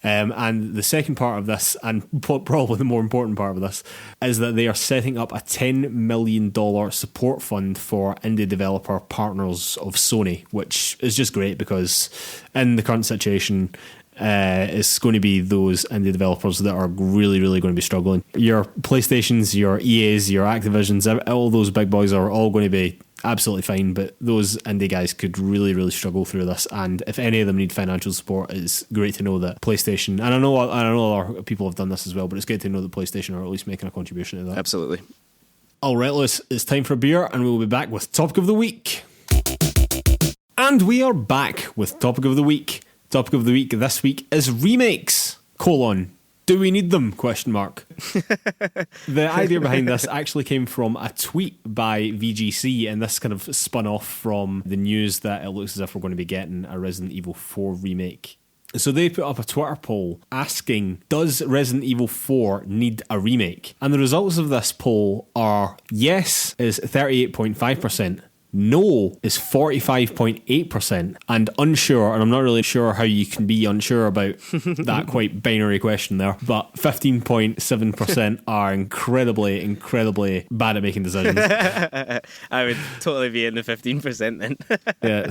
Speaker 1: And the second part of this, and probably the more important part of this, is that they are setting up a $10 million support fund for indie developer partners of Sony, which is just great because in the current situation, it's going to be those indie developers that are really, really going to be struggling. Your PlayStations, your EAs, your Activisions, all those big boys are all going to be absolutely fine, but those indie guys could really, really struggle through this. And if any of them need financial support, it's great to know that PlayStation, and I know other people have done this as well, but it's great to know that PlayStation are at least making a contribution to that.
Speaker 2: Absolutely.
Speaker 1: All right, Lewis, it's time for a beer, and we'll be back with Topic of the Week. And we are back with Topic of the Week. Topic of the Week this week is remakes, Do we need them? ? The idea behind this actually came from a tweet by VGC, and this kind of spun off from the news that it looks as if we're going to be getting a Resident Evil 4 remake. So they put up a Twitter poll asking, does Resident Evil 4 need a remake? And the results of this poll are yes is 38.5%. No is 45.8%, and unsure, and I'm not really sure how you can be unsure about that quite binary question there, but 15.7% are incredibly, incredibly bad at making decisions.
Speaker 2: I would totally be in the 15% then.
Speaker 1: Yeah,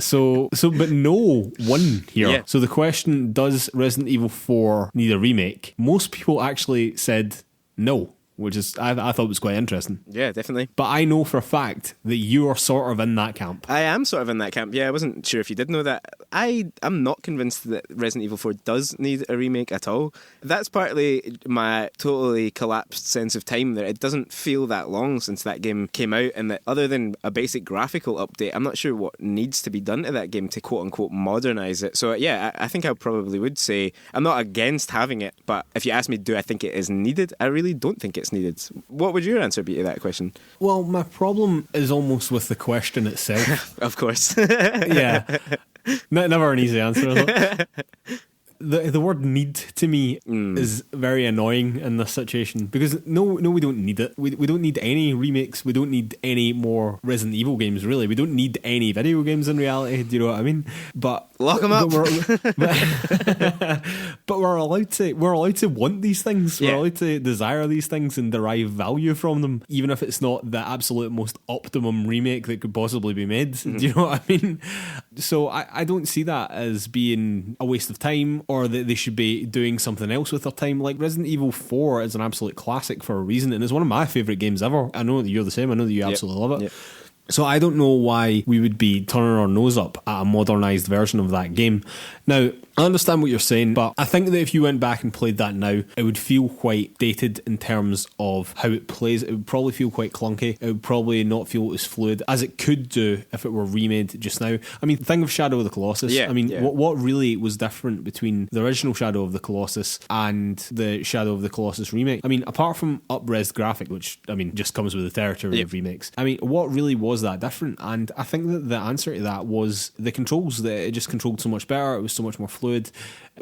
Speaker 1: but no won here.
Speaker 2: Yeah.
Speaker 1: So the question, does Resident Evil 4 need a remake? Most people actually said no, which is I thought was quite interesting.
Speaker 2: Yeah, definitely.
Speaker 1: But I know for a fact that you are sort of in that camp.
Speaker 2: I am sort of in that camp. Yeah, I wasn't sure if you did know that. I'm not convinced that Resident Evil 4 does need a remake at all. That's partly my totally collapsed sense of time there. It doesn't feel that long since that game came out, and that other than a basic graphical update, I'm not sure what needs to be done to that game to quote-unquote modernise it. So yeah, I think I probably would say I'm not against having it, but if you ask me, do I think it is needed? I really don't think it's needed. What would your answer be to that question?
Speaker 1: Well, my problem is almost with the question itself.
Speaker 2: Of course.
Speaker 1: Yeah. Never an easy answer, is it? The word need to me is very annoying in this situation because no, we don't need it. We don't need any remakes. We don't need any more Resident Evil games, really. We don't need any video games in reality. Do you know what I mean? But
Speaker 2: lock them up.
Speaker 1: But we're allowed to want these things. We're
Speaker 2: Yeah.
Speaker 1: allowed to desire these things and derive value from them, even if it's not the absolute most optimum remake that could possibly be made. Mm-hmm. Do you know what I mean? So I don't see that as being a waste of time, or that they should be doing something else with their time. Like Resident Evil 4 is an absolute classic for a reason, and it's one of my favourite games ever. I know that you're the same. I know that you absolutely love it.
Speaker 2: Yep.
Speaker 1: So I don't know why we would be turning our nose up at a modernised version of that game. Now, I understand what you're saying, but I think that if you went back and played that now, it would feel quite dated in terms of how it plays. It would probably feel quite clunky. It would probably not feel as fluid as it could do if it were remade just now. I mean, think of Shadow of the Colossus.
Speaker 2: Yeah,
Speaker 1: I mean,
Speaker 2: yeah.
Speaker 1: what really was different between the original Shadow of the Colossus and the Shadow of the Colossus remake? I mean, apart from up-res graphic, which, I mean, just comes with the territory of remakes. I mean, what really was that different? And I think that the answer to that was the controls. That it just controlled so much better. It was so much more fluid.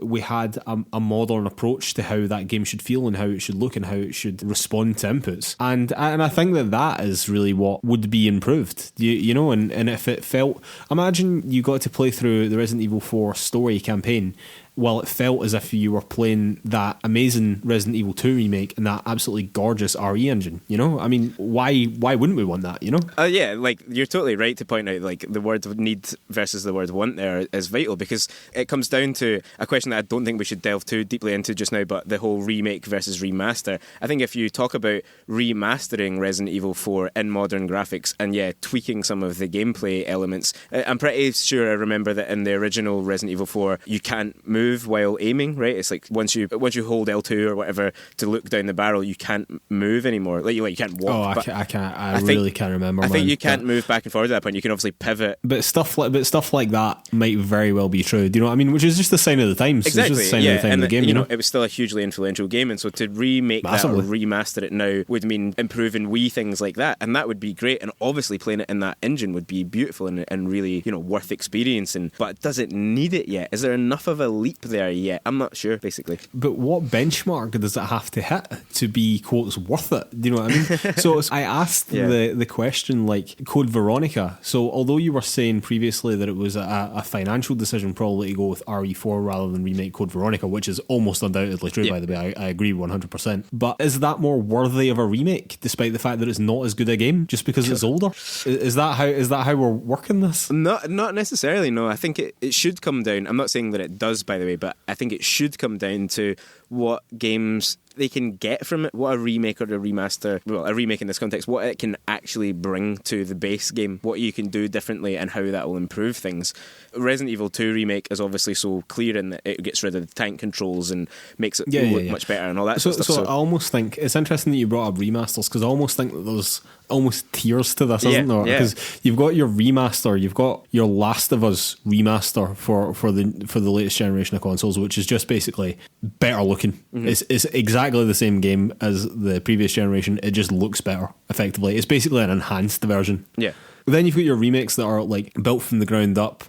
Speaker 1: we had a modern approach to how that game should feel and how it should look and how it should respond to inputs. And I think that is really what would be improved, you know, and if it felt... Imagine you got to play through the Resident Evil 4 story campaign while it felt as if you were playing that amazing Resident Evil 2 remake and that absolutely gorgeous RE engine, you know? I mean, why wouldn't we want that, you know?
Speaker 2: Yeah, like, you're totally right to point out, like, the word need versus the word want there is vital, because it comes down to a question that I don't think we should delve too deeply into just now, but the whole remake versus remaster. I think if you talk about remastering Resident Evil 4 in modern graphics and, yeah, tweaking some of the gameplay elements, I'm pretty sure I remember that in the original Resident Evil 4, you can't move while aiming, right? It's like once you hold L2 or whatever to look down the barrel, you can't move anymore. Like you can't walk.
Speaker 1: I really can't remember.
Speaker 2: I think you can't move back and forward at that point. You can obviously pivot.
Speaker 1: But stuff like that might very well be true. Do you know what I mean? Which is just the sign of the times.
Speaker 2: Exactly.
Speaker 1: It's just the sign of the time of the game.
Speaker 2: You know, it was still a hugely influential game, and so to remake
Speaker 1: Massively.
Speaker 2: that or remaster it now would mean improving wee things like that, and that would be great. And obviously playing it in that engine would be beautiful and really, you know, worth experiencing. But does it need it yet? Is there enough of a leap there yet? I'm not sure, basically.
Speaker 1: But what benchmark does it have to hit to be, quotes, worth it? Do you know what I mean? So I asked the question, like, Code Veronica. So although you were saying previously that it was a financial decision probably to go with RE4 rather than remake Code Veronica, which is almost undoubtedly true, by the way, I agree 100%. But is that more worthy of a remake, despite the fact that it's not as good a game, just because it's older? Is that how we're working this?
Speaker 2: Not necessarily, no. I think it should come down. I'm not saying that it does, by the way, but I think it should come down to what games they can get from it, what a remake or a remaster, well, a remake in this context, what it can actually bring to the base game, what you can do differently and how that will improve things. Resident Evil 2 Remake is obviously so clear in that it gets rid of the tank controls and makes it look much better and all that sort of stuff.
Speaker 1: So I almost think, it's interesting that you brought up remasters, because I almost think that there's almost tiers to this, isn't there? Because you've got your remaster, you've got your Last of Us remaster for the latest generation of consoles, which is just basically better looking. Mm-hmm. It's exactly the same game as the previous generation. It just looks better, effectively. It's basically an enhanced version.
Speaker 2: Yeah.
Speaker 1: Then you've got your remakes that are like built from the ground up,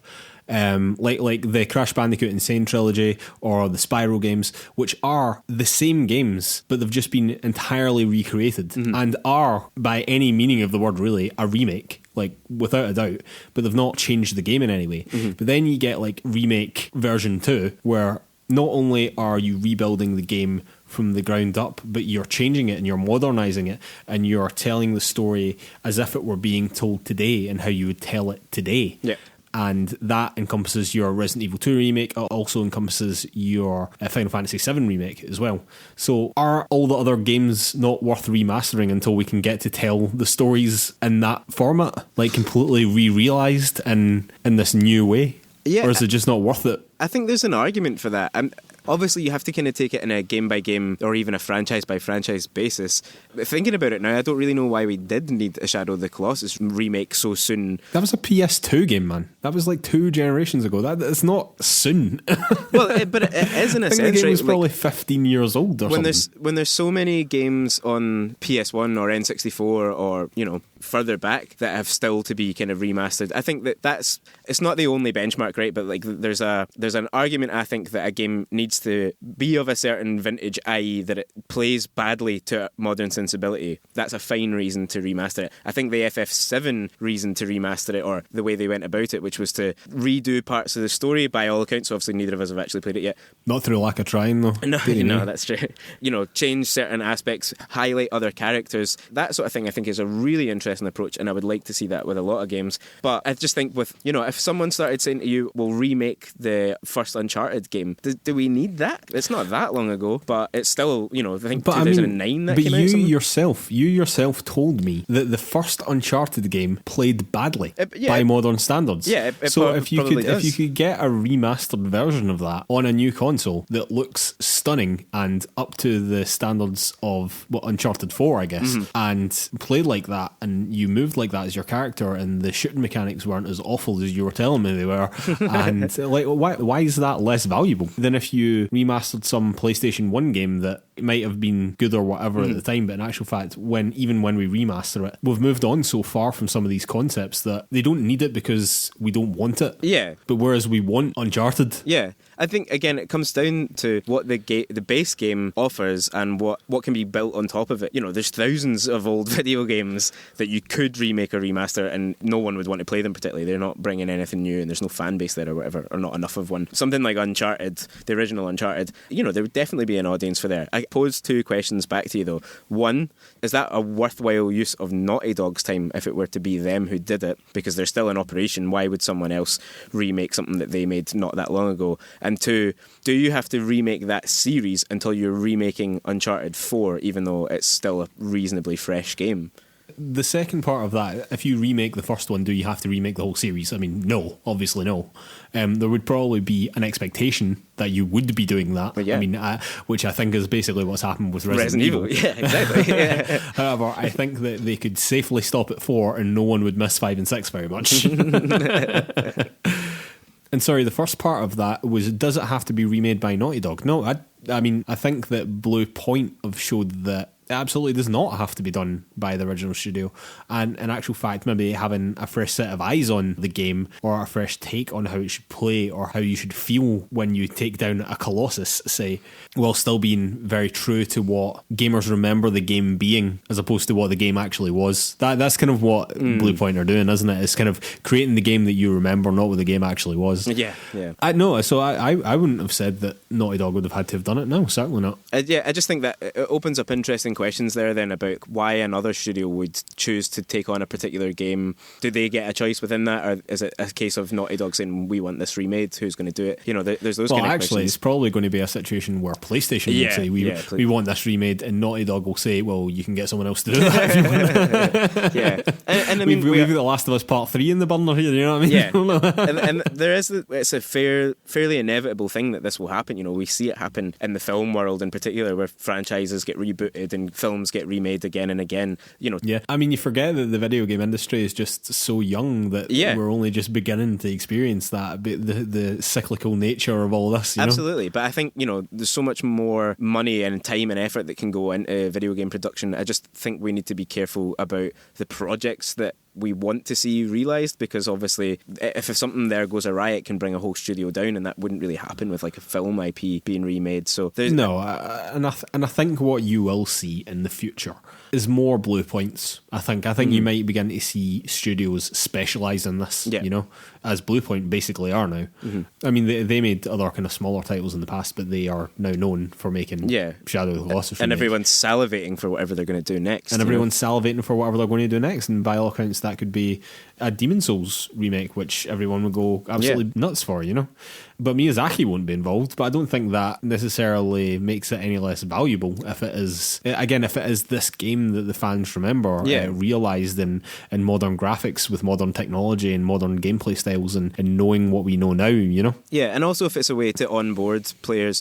Speaker 1: like the Crash Bandicoot Insane trilogy or the Spyro games, which are the same games, but they've just been entirely recreated and are, by any meaning of the word really, a remake, like without a doubt, but they've not changed the game in any way. But then you get like Remake version 2, where not only are you rebuilding the game from the ground up, but you're changing it and you're modernising it and you're telling the story as if it were being told today and how you would tell it today.
Speaker 2: Yeah.
Speaker 1: And that encompasses your Resident Evil 2 remake. It also encompasses your Final Fantasy 7 remake as well. So are all the other games not worth remastering until we can get to tell the stories in that format, like completely re-realised in this new way? Yeah. Or is it just not worth it?
Speaker 2: I think there's an argument for that. And obviously you have to kind of take it in a game-by-game or even a franchise-by-franchise basis. But thinking about it now, I don't really know why we did need a Shadow of the Colossus remake so soon.
Speaker 1: That was a PS2 game, man. That was like 2 generations ago. It's not soon.
Speaker 2: Well, but it is in a
Speaker 1: sense.
Speaker 2: sense,
Speaker 1: the game
Speaker 2: right?
Speaker 1: was probably 15 years old or something.
Speaker 2: When there's so many games on PS1 or N64 or, you know, further back that have still to be kind of remastered, I think it's not the only benchmark, right? But like there's an argument, I think, that a game needs to be of a certain vintage, i.e. that it plays badly to modern sensibility. That's a fine reason to remaster it. I think the FF7 reason to remaster it, or the way they went about it, which was to redo parts of the story, by all accounts, obviously neither of us have actually played it yet.
Speaker 1: Not through lack of trying, though.
Speaker 2: No, that's true. You know, change certain aspects, highlight other characters. That sort of thing I think is a really interesting approach, and I would like to see that with a lot of games. But I just think with, you know, if someone started saying to you, we'll remake the first Uncharted game, do we need that? It's not that long ago, but it's still, you know, I think 2009 that came out.
Speaker 1: But you yourself told me that the first Uncharted game played badly by modern standards.
Speaker 2: Yeah,
Speaker 1: so if you could get a remastered version of that on a new console that looks stunning and up to the standards of Uncharted 4, I guess, and played like that, and you moved like that as your character, and the shooting mechanics weren't as awful as you were telling me they were, and like why is that less valuable than if you remastered some PlayStation 1 game that might have been good or whatever at the time, but in actual fact, even when we remaster it, we've moved on so far from some of these concepts that they don't need it because we don't want it.
Speaker 2: Yeah.
Speaker 1: But whereas we want Uncharted.
Speaker 2: Yeah. I think, again, it comes down to what the base game offers and what can be built on top of it. You know, there's thousands of old video games that you could remake or remaster and no one would want to play them particularly. They're not bringing anything new and there's no fan base there or whatever, or not enough of one. Something like Uncharted, the original Uncharted, you know, there would definitely be an audience for there. I pose two questions back to you though. One, is that a worthwhile use of Naughty Dog's time if it were to be them who did it? Because they're still in operation. Why would someone else remake something that they made not that long ago? And two, do you have to remake that series until you're remaking Uncharted 4, even though it's still a reasonably fresh game?
Speaker 1: The second part of that, if you remake the first one, do you have to remake the whole series? I mean, no, obviously no. There would probably be an expectation that you would be doing that.
Speaker 2: Yeah.
Speaker 1: I mean, which I think is basically what's happened with Resident Evil.
Speaker 2: Yeah, exactly. Yeah.
Speaker 1: However, I think that they could safely stop at 4 and no one would miss 5 and 6 very much. And sorry, the first part of that was, does it have to be remade by Naughty Dog? No, I mean, I think that Blue Point have showed that it absolutely does not have to be done by the original studio. And in actual fact, maybe having a fresh set of eyes on the game or a fresh take on how it should play or how you should feel when you take down a Colossus, say, while still being very true to what gamers remember the game being as opposed to what the game actually was. That's kind of what Blue Point are doing, isn't it? It's kind of creating the game that you remember, not what the game actually was.
Speaker 2: Yeah.
Speaker 1: I wouldn't have said that Naughty Dog would have had to have done it. No, certainly not.
Speaker 2: I just think that it opens up interesting questions there then about why another studio would choose to take on a particular game. Do they get a choice within that, or is it a case of Naughty Dog saying, we want this remade, who's going to do it? You know, there's those kind of questions. Well, actually,
Speaker 1: it's probably going to be a situation where PlayStation would say, we want this remade, and Naughty Dog will say, well, you can get someone else to do that if you want.
Speaker 2: Yeah. And I mean,
Speaker 1: we've got The Last of Us Part 3 in the burner here, you know what I mean?
Speaker 2: Yeah. and it's a fairly inevitable thing that this will happen. You know, we see it happen in the film world in particular, where franchises get rebooted and films get remade again and again. You know,
Speaker 1: yeah. I mean, you forget that the video game industry is just so young that we're only just beginning to experience that, the cyclical nature of all this.
Speaker 2: Absolutely, but I think, you know, there's so much more money and time and effort that can go into video game production. I just think we need to be careful about the projects that we want to see realised, because obviously if something there goes awry, it can bring a whole studio down, and that wouldn't really happen with like a film IP being remade. So
Speaker 1: and I think what you will see in the future is more Blue Points. I think you might begin to see studios specialise in this, you know, as Blue Point basically are now. I mean, they made other kind of smaller titles in the past, but they are now known for making Shadow of the Colossus.
Speaker 2: And everyone's salivating for whatever they're going to do next.
Speaker 1: And everyone's salivating for whatever they're going to do next. And by all accounts, that could be a Demon's Souls remake, which everyone would go absolutely nuts for, you know. But Miyazaki won't be involved, but I don't think that necessarily makes it any less valuable if it is this game that the fans remember, realised in modern graphics with modern technology and modern gameplay styles and knowing what we know now, you know?
Speaker 2: Yeah, and also if it's a way to onboard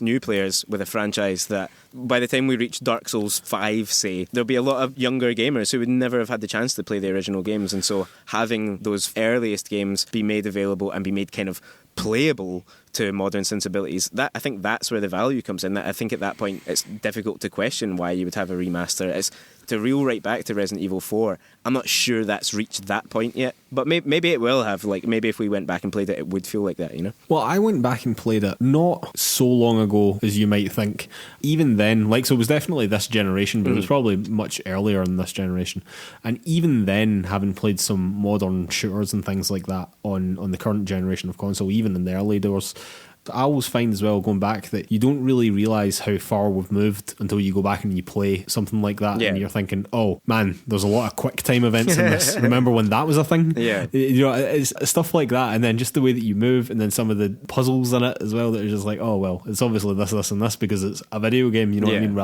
Speaker 2: new players with a franchise that by the time we reach Dark Souls 5, say, there'll be a lot of younger gamers who would never have had the chance to play the original games, and so having those earliest games be made available and be made kind of playable to modern sensibilities, I think that's where the value comes in. That I think at that point it's difficult to question why you would have a remaster. It's to reel right back to Resident Evil 4. I'm not sure that's reached that point yet, but maybe it will have. Like, maybe if we went back and played it, it would feel like that, you know?
Speaker 1: Well, I went back and played it not so long ago as you might think. Even then, so it was definitely this generation, but it was probably much earlier in this generation. And even then, having played some modern shooters and things like that on the current generation of console, even in the early doors, I always find as well, going back, that you don't really realise how far we've moved until you go back and you play something like that, and you're thinking, oh man, there's a lot of quick time events in this. Remember when that was a thing?
Speaker 2: Yeah.
Speaker 1: You know, it's stuff like that, and then just the way that you move, and then some of the puzzles in it as well, that are just like, oh well, it's obviously this and this because it's a video game, you know what I mean,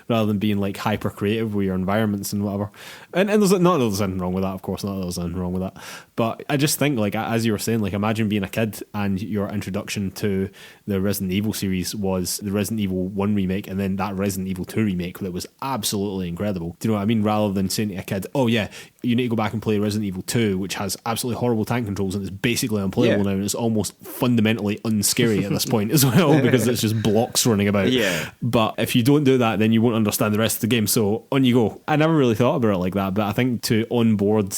Speaker 1: rather than being like hyper creative with your environments and whatever. And there's anything wrong with that, of course, not that there's anything wrong with that. But I just think, like, as you were saying, like, imagine being a kid and your introduction to the Resident Evil series was the Resident Evil 1 remake, and then that Resident Evil 2 remake that was absolutely incredible. Do you know what I mean? Rather than saying to a kid, oh yeah, you need to go back and play Resident Evil 2, which has absolutely horrible tank controls and it's basically unplayable now, and it's almost fundamentally unscary at this point as well, because it's just blocks running about.
Speaker 2: Yeah.
Speaker 1: But if you don't do that, then you won't understand the rest of the game, so on you go. I never really thought about it like that, but I think to onboard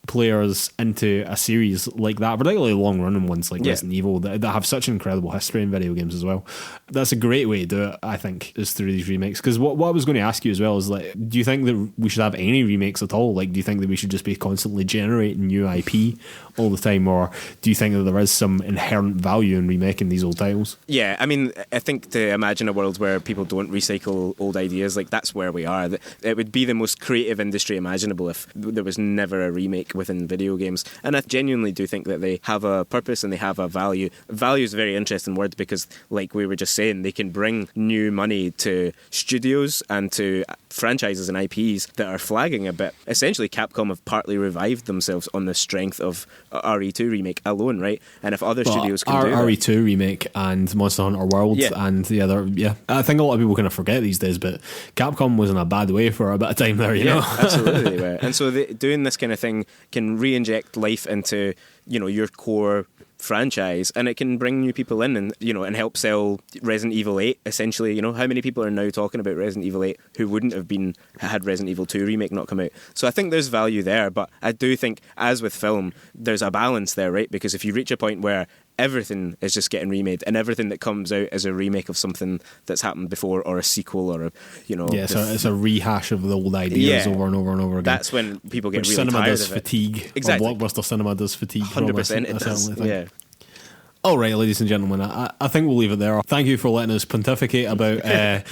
Speaker 1: players into a series like that, particularly long-running ones like Resident Evil that have such an incredible history in video games as well. That's a great way to do it, I think, is through these remakes. Because what I was going to ask you as well is, like, do you think that we should have any remakes at all? Like, do you think that we should just be constantly generating new IP all the time, or do you think that there is some inherent value in remaking these old titles?
Speaker 2: Yeah, I mean, I think to imagine a world where people don't recycle old ideas, like, that's where we are. It would be the most creative industry imaginable if there was never a remake within video games. And I genuinely do think that they have a purpose and they have a value. Value is a very interesting word because, like we were just saying, they can bring new money to studios and to franchises and IPs that are flagging a bit. Essentially, Capcom have partly revived themselves on the strength of RE2 Remake alone, right? And if other studios can do
Speaker 1: RE2 Remake and Monster Hunter World and the other, I think a lot of people kind of forget these days, but Capcom was in a bad way for a bit of time there, you know?
Speaker 2: Absolutely. Right. And so doing this kind of thing can re-inject life into, you know, your core franchise, and it can bring new people in and, you know, and help sell Resident Evil 8 essentially. You know, how many people are now talking about Resident Evil 8 who wouldn't have been had Resident Evil 2 Remake not come out? So I think there's value there, but I do think, as with film, there's a balance there, right? Because if you reach a point where everything is just getting remade and everything that comes out is a remake of something that's happened before, or a sequel, or a, you know,
Speaker 1: so it's a rehash of the old ideas over and over and over again.
Speaker 2: That's when people get
Speaker 1: Which
Speaker 2: really
Speaker 1: cinema
Speaker 2: tired
Speaker 1: does
Speaker 2: of
Speaker 1: fatigue.
Speaker 2: it. Exactly.
Speaker 1: Or blockbuster cinema does fatigue.
Speaker 2: 100% it does. Yeah.
Speaker 1: All right, ladies and gentlemen, I think we'll leave it there. Thank you for letting us pontificate about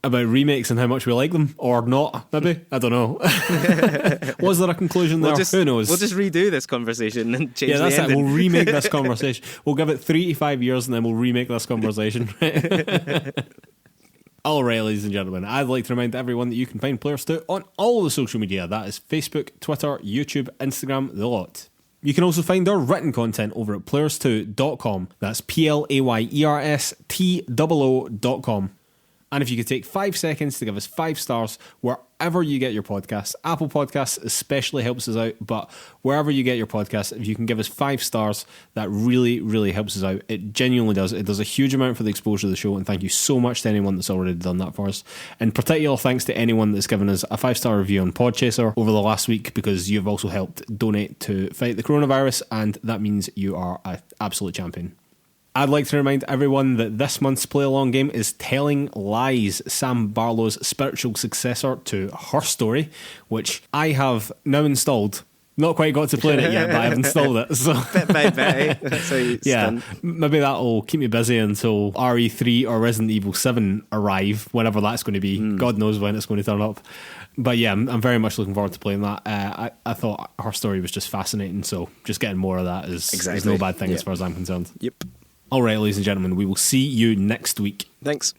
Speaker 1: about remakes and how much we like them, or not, maybe. I don't know. Was there a conclusion there? Who knows?
Speaker 2: We'll just redo this conversation and change the ending.
Speaker 1: It. We'll remake this conversation. We'll give it 3 to 5 years and then we'll remake this conversation. All right, ladies and gentlemen, I'd like to remind everyone that you can find PlayersToo on all the social media. That is Facebook, Twitter, YouTube, Instagram, the lot. You can also find our written content over at PlayersToo.com. That's PlayerStoo.com. And if you could take 5 seconds to give us 5 stars wherever you get your podcasts, Apple Podcasts especially helps us out, but wherever you get your podcasts, if you can give us 5 stars, that really, really helps us out. It genuinely does. It does a huge amount for the exposure of the show, and thank you so much to anyone that's already done that for us. In particular, thanks to anyone that's given us a 5-star review on Podchaser over the last week, because you've also helped donate to fight the coronavirus, and that means you are an absolute champion. I'd like to remind everyone that this month's play-along game is Telling Lies, Sam Barlow's spiritual successor to Her Story, which I have now installed. Not quite got to play it yet, but I've installed it. So
Speaker 2: bit by bit. That's how you
Speaker 1: yeah, maybe that'll keep me busy until RE3 or Resident Evil 7 arrive, whenever that's going to be. God knows when it's going to turn up. But yeah, I'm very much looking forward to playing that. I thought Her Story was just fascinating, so just getting more of that is no bad thing as far as I'm concerned.
Speaker 2: Yep.
Speaker 1: All right, ladies and gentlemen, we will see you next week.
Speaker 2: Thanks.